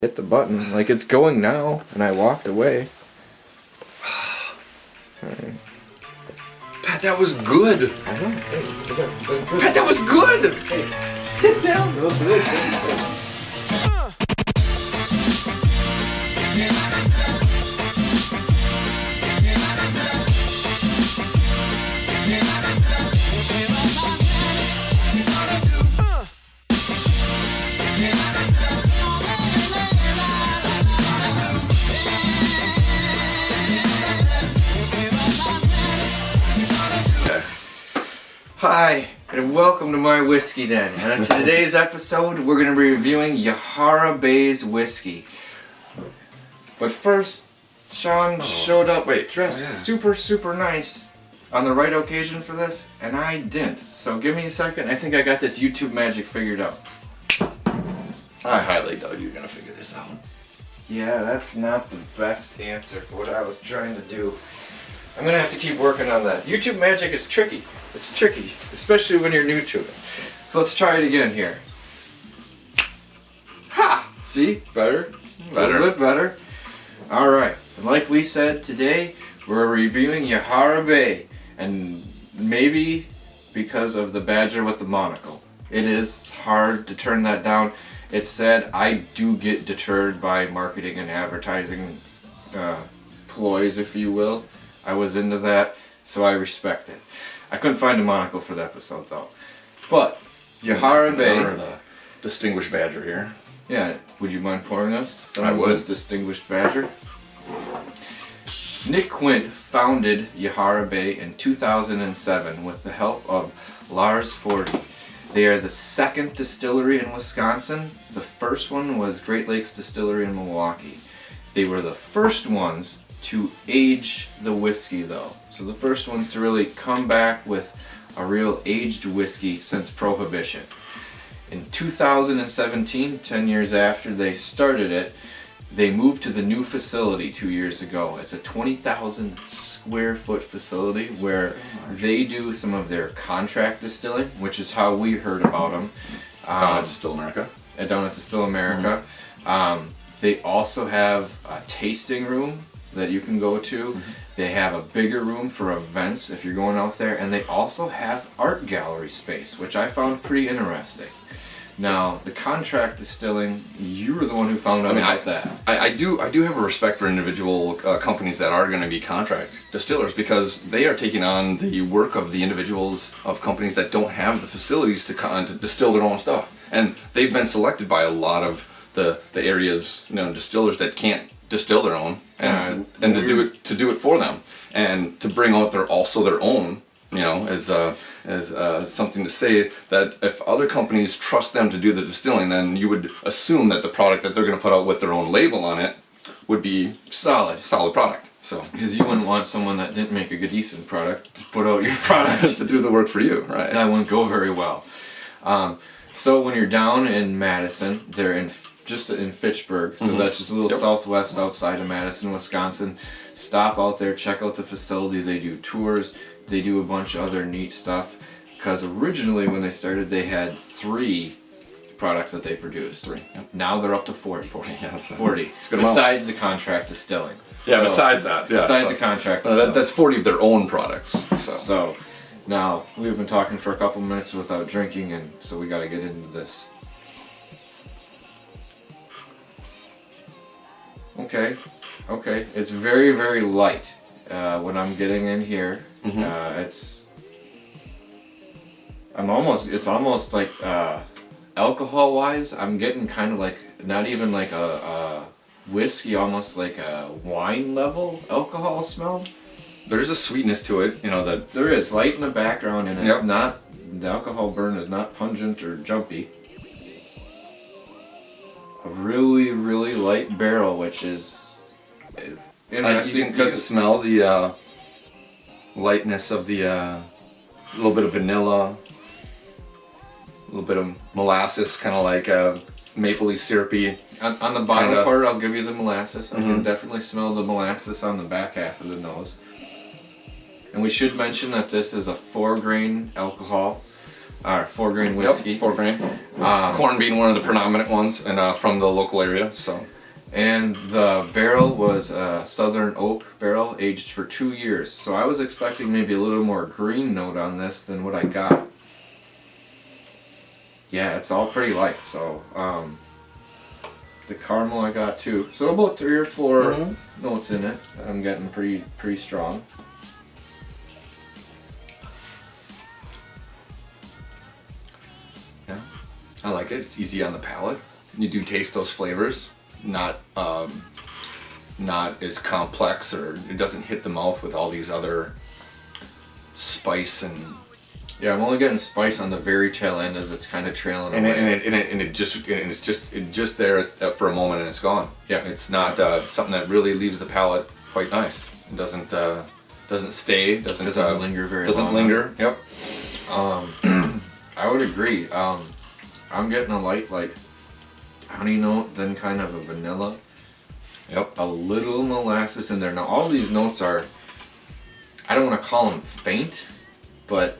hit the button. Like, it's going now, and I walked away. Right. Pat, that was good. I know. Hey, Pat, that was good. hey, sit down. Let's do it. Hi, and welcome to my whiskey den. And in today's episode, we're going to be reviewing Yahara Bay's whiskey. But first, Sean showed up dressed super nice on the right occasion for this, and I didn't. So give me a second. I think I got this YouTube magic figured out. I highly doubt you're gonna figure this out. Yeah, that's not the best answer for what I was trying to do. I'm gonna have to keep working on that. YouTube magic is tricky. It's tricky, especially when you're new to it. So let's try it again here. Ha! See? Better. A little bit better. Alright, and like we said today, we're reviewing Yahara Bay. And maybe because of the badger with the monocle. It is hard to turn that down. It's said I do get deterred by marketing and advertising ploys, if you will. I was into that, so I respect it. I couldn't find a monocle for the episode though. But Yahara Bay, the distinguished badger here. yeah, would you mind pouring us some I of would. this distinguished badger? Nick Quint founded Yahara Bay in 2007 with the help of Lars Forty. They are the second distillery in Wisconsin. The first one was Great Lakes Distillery in Milwaukee. They were the first ones to age the whiskey though. So the first ones to really come back with a real aged whiskey since Prohibition. In 2017, 10 years after they started it, they moved to the new facility 2 years ago. It's a 20,000 square foot facility where they do some of their contract distilling, which is how we heard about them. Down at Distill America. Down at Distill America. They also have a tasting room that you can go to. They have a bigger room for events if you're going out there, and they also have art gallery space, which I found pretty interesting. Now, the contract distilling, you were the one who found out about that. I do have a respect for individual companies that are going to be contract distillers, because they are taking on the work of the individuals of companies that don't have the facilities to distill their own stuff. And they've been selected by a lot of the areas, distillers that can't distill their own, and to do it for them, and to bring out their own. As something to say that if other companies trust them to do the distilling, then you would assume that the product that they're going to put out with their own label on it would be solid product. So because you wouldn't want someone that didn't make a good decent product to put out your products to do the work for you, right? That wouldn't go very well. So when you're down in Madison, they're just in Fitchburg, so that's just a little southwest outside of Madison, Wisconsin. Stop out there, check out the facility. They do tours. They do a bunch of other neat stuff, because originally when they started they had 3 products that they produced. 3. Yep. Now they're up to 40. 40, yes. 40. Besides the contract distilling. Yeah, besides that. Yeah, besides the contract distilling. That's 40 of their own products. So now we've been talking for a couple minutes without drinking, and so we got to get into this. Okay, it's very light. What I'm getting in here, it's almost like alcohol wise, I'm getting kind of like not even like a whiskey, almost like a wine level alcohol smell. There's a sweetness to it, that there is light in the background, and it's not, the alcohol burn is not pungent or jumpy. A really light barrel, which is interesting. You can smell the lightness of the little bit of vanilla, a little bit of molasses, kind of like mapley syrupy. On the bottom part, I'll give you the molasses. I can definitely smell the molasses on the back half of the nose. And we should mention that this is a 4-grain alcohol. Our 4-grain whiskey. Yep, 4 grain. Corn being one of the predominant ones, and from the local area. So, and the barrel was a Southern Oak barrel, aged for 2 years. So I was expecting maybe a little more green note on this than what I got. Yeah, it's all pretty light. So the caramel I got too. So about 3 or 4 notes in it. I'm getting pretty strong. yeah, I like it. It's easy on the palate. You do taste those flavors. Not as complex, or it doesn't hit the mouth with all these other spice and. Yeah, I'm only getting spice on the very tail end as it's kind of trailing away. It's just there for a moment and it's gone. Yeah, it's not something that really leaves the palate quite nice. It doesn't stay, doesn't linger very long. Doesn't linger. Yep. I would agree. I'm getting a light like honey note, then kind of a vanilla. Yep. A little molasses in there. Now all these notes are, I don't want to call them faint, but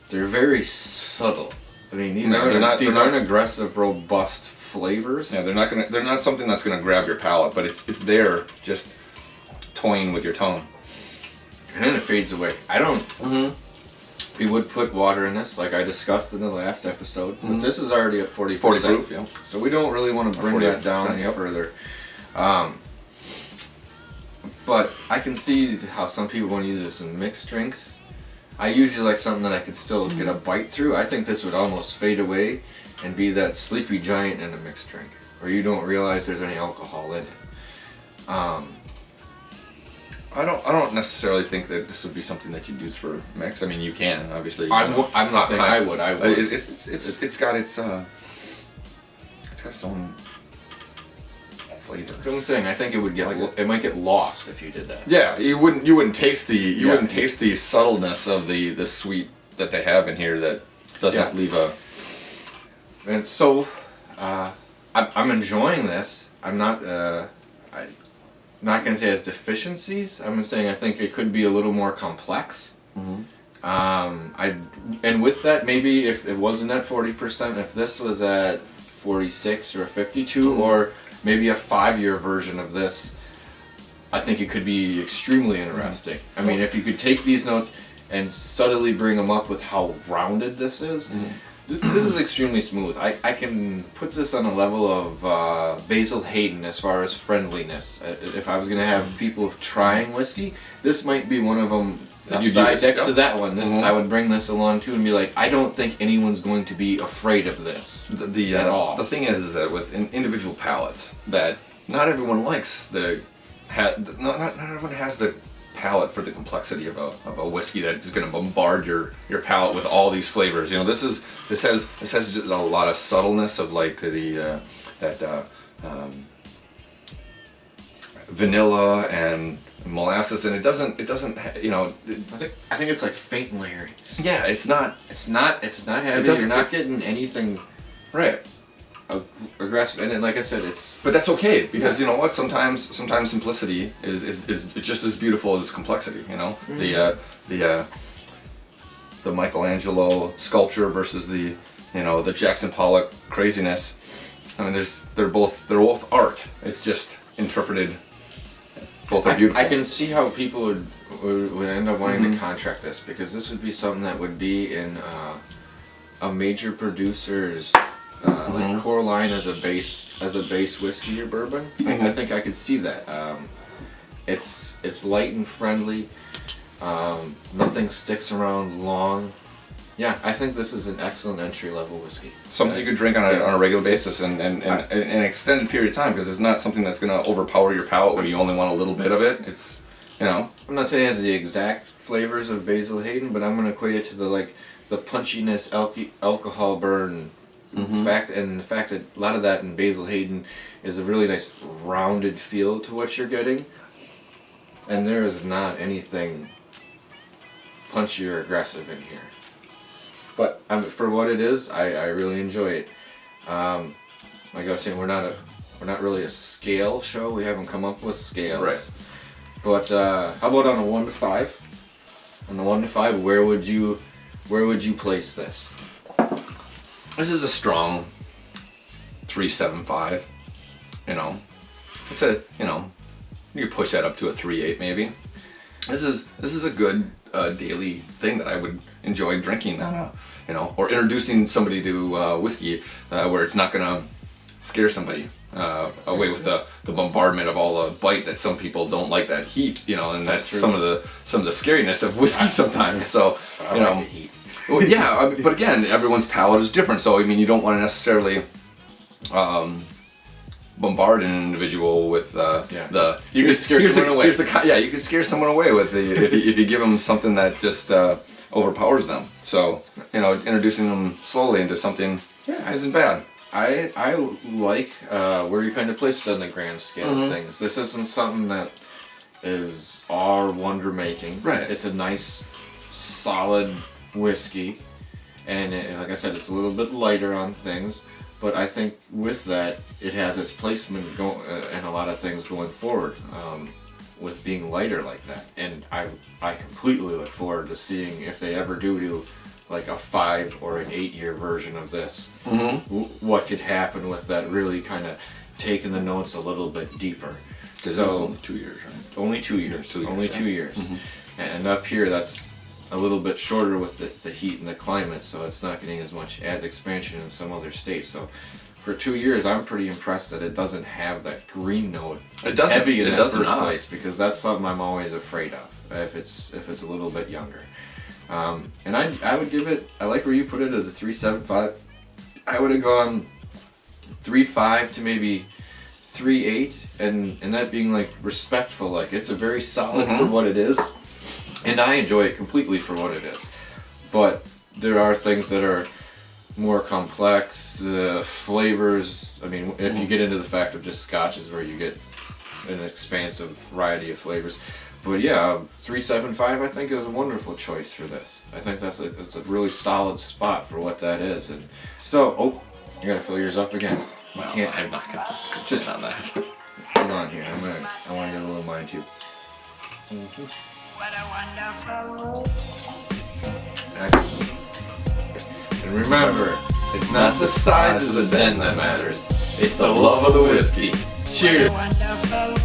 they're very subtle. I mean, these aren't aggressive, robust flavors. Yeah, they're not something that's gonna grab your palate, but it's there, just toying with your tongue. And then it fades away. I don't. We would put water in this, like I discussed in the last episode, but this is already at 40%. 40 proof, yeah. So we don't really want to bring that down any further. But I can see how some people want to use this in mixed drinks. I usually like something that I could still get a bite through. I think this would almost fade away and be that sleepy giant in a mixed drink, where you don't realize there's any alcohol in it. I don't necessarily think that this would be something that you'd use for mix. I mean, you can obviously. I'm not saying I would. It's got its own flavor. That's what I'm saying. I think it might get lost if you did that. Yeah, you wouldn't taste the subtleness of the sweet that they have in here that doesn't leave a. And so, I'm enjoying this. I'm not. Not gonna say it has deficiencies. I'm saying I think it could be a little more complex. And with that, maybe if it wasn't at 40%, if this was at 46 or 52, or maybe a 5-year version of this, I think it could be extremely interesting. I mean, if you could take these notes and subtly bring them up with how rounded this is. This is extremely smooth. I can put this on a level of Basil Hayden as far as friendliness. If I was going to have people trying whiskey, this might be one of them. Side next to that one, I would bring this along too and be like, I don't think anyone's going to be afraid of this at all. The thing is that with individual palates, that not everyone likes not everyone has the palate for the complexity of a whiskey that is going to bombard your palate with all these flavors. You know, this has just a lot of subtleness of like vanilla and molasses, and it doesn't you know. I think it's like faint layering. Yeah, it's not heavy. You're not getting anything right. Aggressive, and then, like I said, it's. But that's okay because you know what? Sometimes simplicity is just as beautiful as complexity. You know, the Michelangelo sculpture versus the Jackson Pollock craziness. I mean, they're both art. It's just interpreted. Both are beautiful. I can see how people would end up wanting to contract this, because this would be something that would be in a major producer's. Like core line as a base whiskey or bourbon. I think I could see that. It's light and friendly. Nothing sticks around long. Yeah, I think this is an excellent entry level whiskey. Something you could drink on a regular basis and an extended period of time, because it's not something that's going to overpower your palate where you only want a little bit of it. It's, you know. I'm not saying it has the exact flavors of Basil Hayden, but I'm going to equate it to the punchiness, alcohol burn. The fact that a lot of that in Basil Hayden is a really nice rounded feel to what you're getting, and there is not anything punchy or aggressive in here. But for what it is, I really enjoy it. Like I was saying, we're not really a scale show. We haven't come up with scales. Right. But how about on a 1 to 5? On the 1 to 5, where would you Where would you place this? This is a strong 3.75. You know, it's a, you know, you could push that up to a 3.8 maybe. This is a good daily thing that I would enjoy drinking on a, you know, or introducing somebody to whiskey where it's not gonna scare somebody away with the bombardment of all the bite that some people don't like, that heat, you know, and that's some of the scariness of whiskey sometimes. So you know, like the heat. well, yeah, but again, everyone's palate is different. So I mean, you don't want to necessarily bombard an individual with You could scare someone away. You can scare someone away with the if you give them something that just overpowers them. So you know, introducing them slowly into something isn't bad. I like where you kind of placed it on the grand scale of things. This isn't something that is our wonder making. Right. It's a nice, solid whiskey, and like I said, it's a little bit lighter on things. But I think with that, it has its placement and a lot of things going forward with being lighter like that. And I completely look forward to seeing if they ever do like a 5 or an 8 year version of this. What could happen with that, really kind of taking the notes a little bit deeper. Because it's only 2 years, right? Only 2 years. Only 2 years. Mm-hmm. And up here, that's a little bit shorter with the heat and the climate, so it's not getting as much as expansion in some other states. So for 2 years, I'm pretty impressed that it doesn't have that green note heavy in the first place, because that's something I'm always afraid of if it's a little bit younger. And I would give it, I like where you put it at the 3.75. I would have gone 3.5 to maybe 3.8, and that being like respectful, like it's a very solid for what it is. And I enjoy it completely for what it is. But there are things that are more complex, flavors. I mean, if you get into the fact of just scotches where you get an expansive variety of flavors. But yeah, 3.75 I think is a wonderful choice for this. I think that's a really solid spot for what that is. And so, you gotta fill yours up again. Well, I'm not gonna just on that. Hold on here. I want to get a little of mine too. What a wonderful world. Excellent. And remember, it's not the size of the den that matters. It's the love of the whiskey. Cheers. What a wonderful